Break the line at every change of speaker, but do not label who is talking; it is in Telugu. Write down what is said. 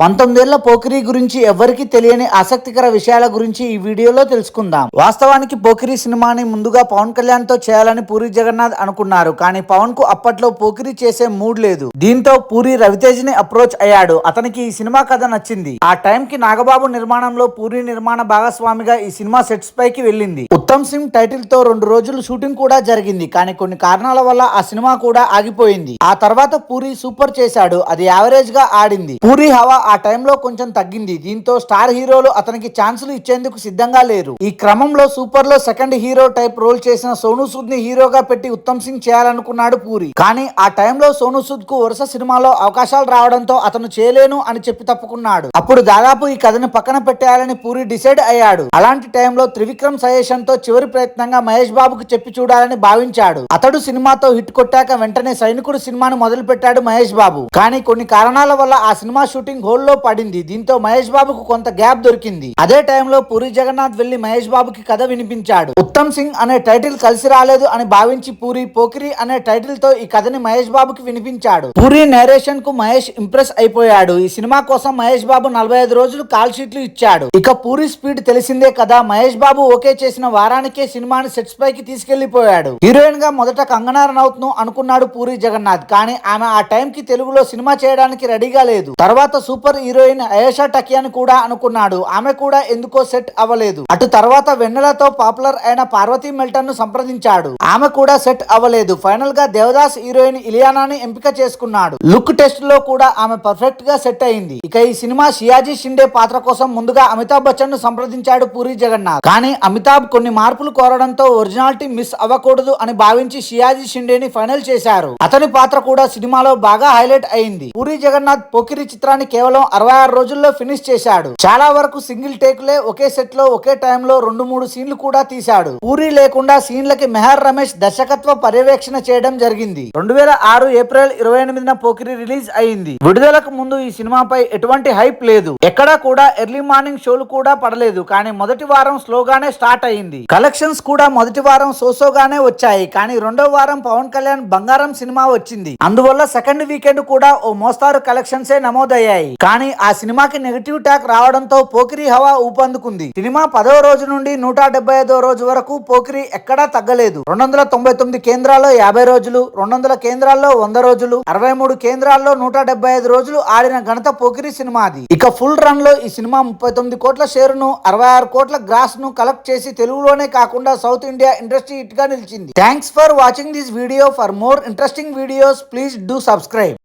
19 ఏళ్ల పోకిరి గురించి ఎవ్వరికీ తెలియని ఆసక్తికర విషయాల గురించి ఈ వీడియోలో తెలుసుకుందాం. వాస్తవానికి పోకిరి సినిమాని ముందుగా పవన్ కళ్యాణ్ తో చేయాలని పూరి జగన్నాథ్ అనుకున్నారు. కానీ పవన్ కు అప్పట్లో పోకిరి చేసే మూడ్ లేదు. దీంతో పూరి రవితేజ్ ని అప్రోచ్ అయ్యాడు. అతనికి ఈ సినిమా కథ నచ్చింది. ఆ టైం కి నాగబాబు నిర్మాణంలో పూరి నిర్మాణ భాగస్వామిగా ఈ సినిమా సెట్స్ పైకి వెళ్ళింది. ఉత్తమ్ సింగ్ టైటిల్ తో 2 రోజులు షూటింగ్ కూడా జరిగింది. కానీ కొన్ని కారణాల వల్ల ఆ సినిమా కూడా ఆగిపోయింది. ఆ తర్వాత పూరి సూపర్ చేశాడు. అది యావరేజ్ గా ఆడింది. పూరి హవా ఆ టైంలో కొంచెం తగ్గింది. దీంతో స్టార్ హీరోలు అతనికి ఛాన్సులు ఇచ్చేందుకు సిద్ధంగా లేరు. ఈ క్రమంలో సూపర్ లో సెకండ్ హీరో టైప్ రోల్ చేసిన సోనూ సూద్ ని హీరోగా పెట్టి ఉత్తమ్ సింగ్ చేయాలనుకున్నాడు పూరి. కానీ ఆ టైంలో సోనూ సూద్ కు వరుస సినిమాలో అవకాశాలు రావడంతో అతను చేయలేను అని చెప్పి తప్పుకున్నాడు. అప్పుడు దాదాపు ఈ కథని పక్కన పెట్టేయాలని పూరి డిసైడ్ అయ్యాడు. అలాంటి టైంలో త్రివిక్రమ్ సజెషన్ తో చివరి ప్రయత్నంగా మహేష్ బాబుకు చెప్పి చూడాలని భావించాడు. అతడు సినిమాతో హిట్ కొట్టాక వెంటనే సైనికుడు సినిమాను మొదలు పెట్టాడు మహేష్ బాబు. కానీ కొన్ని కారణాల వల్ల ఆ సినిమా షూటింగ్ హోల్ లో పడింది. దీంతో మహేష్ బాబుకు కొంత గ్యాప్ దొరికింది. అదే టైంలో పూరి జగన్నాథ్ వెళ్లి మహేష్ బాబుకి కథ వినిపించాడు. ఉత్తమ్ సింగ్ అనే టైటిల్ కలిసి రాలేదు అని భావించి పూరి పోకిరి అనే టైటిల్ తో ఈ కథని మహేష్ బాబుకి వినిపించాడు. పూరి నేరేషన్ కు మహేష్ ఇంప్రెస్ అయిపోయాడు. ఈ సినిమా కోసం మహేష్ బాబు 45 రోజులు కాల్ షీట్లు ఇచ్చాడు. ఇక పూరి స్పీడ్ తెలిసిందే కదా. మహేష్ బాబు ఓకే చేసిన వారానికే సినిమాని సెట్స్ పైకి తీసుకెళ్లిపోయాడు. హీరోయిన్ గా మొదట కంగనా రనౌత్ ను అనుకున్నాడు పూరి జగన్నాథ్. కానీ ఆమె ఆ టైం కి తెలుగులో సినిమా చేయడానికి రెడీగా లేదు. తర్వాత సూపర్ హీరోయిన్ అయేషా టకియాని కూడా అనుకున్నాడు. ఆమె కూడా ఎందుకో సెట్ అవ్వలేదు. అటు తర్వాత వెన్నెలతో పాపులర్ అయిన పార్వతీ మెల్టన్ ను సంప్రదించాడు. ఆమె కూడా సెట్ అవ్వలేదు. ఫైనల్ గా దేవదాస్ హీరోయిన్ ఇలియానాని ఎంపిక చేసుకున్నాడు. లుక్ టెస్ట్ లో కూడా ఆమె పర్ఫెక్ట్ గా సెట్ అయింది. ఇక ఈ సినిమా షియాజీ షిండే పాత్ర కోసం ముందుగా అమితాబ్ బచ్చన్ ను సంప్రదించాడు పూరి జగన్నాథ్. కానీ అమితాబ్ కొన్ని మార్పులు కోరడంతో ఒరిజినాలిటీ మిస్ అవ్వకూడదు అని భావించి షియాజీ షిండేని ఫైనల్ చేశారు. అతని పాత్ర కూడా సినిమాలో బాగా హైలైట్ అయింది. పూరి జగన్నాథ్ పోకిరి చిత్రాన్ని కేవలం 66 రోజుల్లో ఫినిష్ చేశాడు. చాలా వరకు సింగిల్ టేకులే ఒకే సెట్ లో ఒకే టైంలో 2-3 సీన్లు కూడా తీశాడు. పూరి లేకుండా సీన్లకి మెహర్ రమేష్ దర్శకత్వ పర్యవేక్షణ చేయడం జరిగింది. 2006 ఏప్రిల్ 28న పోకిరి రిలీజ్ అయింది. విడుదలకు ముందు ఈ సినిమాపై ఎటువంటి హైప్ లేదు. ఎక్కడా కూడా ఎర్లీ మార్నింగ్ షోలు కూడా పడలేదు. కానీ మొదటి వారం స్లోగానే స్టార్ట్ అయింది. కలెక్షన్స్ కూడా మొదటి వారం సోసోగానే వచ్చాయి. కానీ రెండో వారం పవన్ కళ్యాణ్ బంగారం సినిమా వచ్చింది. అందువల్ల సెకండ్ వీకెండ్ కూడా ఓ మోస్తారు కలెక్షన్సే నమోదయ్యాయి. కానీ ఆ సినిమాకి నెగటివ్ టాక్ రావడంతో పోకిరి హవా ఊపందుకుంది. సినిమా 10వ రోజు నుండి 175వ రోజు వరకు పోకిరి ఎక్కడా తగ్గలేదు. 299 కేంద్రాల్లో 50 రోజులు, 200 కేంద్రాల్లో 100 రోజులు, 63 కేంద్రాల్లో 175 రోజులు ఆడిన ఘనత పోకిరి సినిమాది. ఇక ఫుల్ రన్ లో ఈ సినిమా 39 కోట్ల షేరును, 66 కోట్ల గ్రాస్ ను కలెక్ట్ చేసి తెలుగులోనే కాకుండా సౌత్ ఇండియా ఇండస్ట్రీ హిట్ గా నిలిచింది. Thanks for watching this video. For more interesting videos please do subscribe.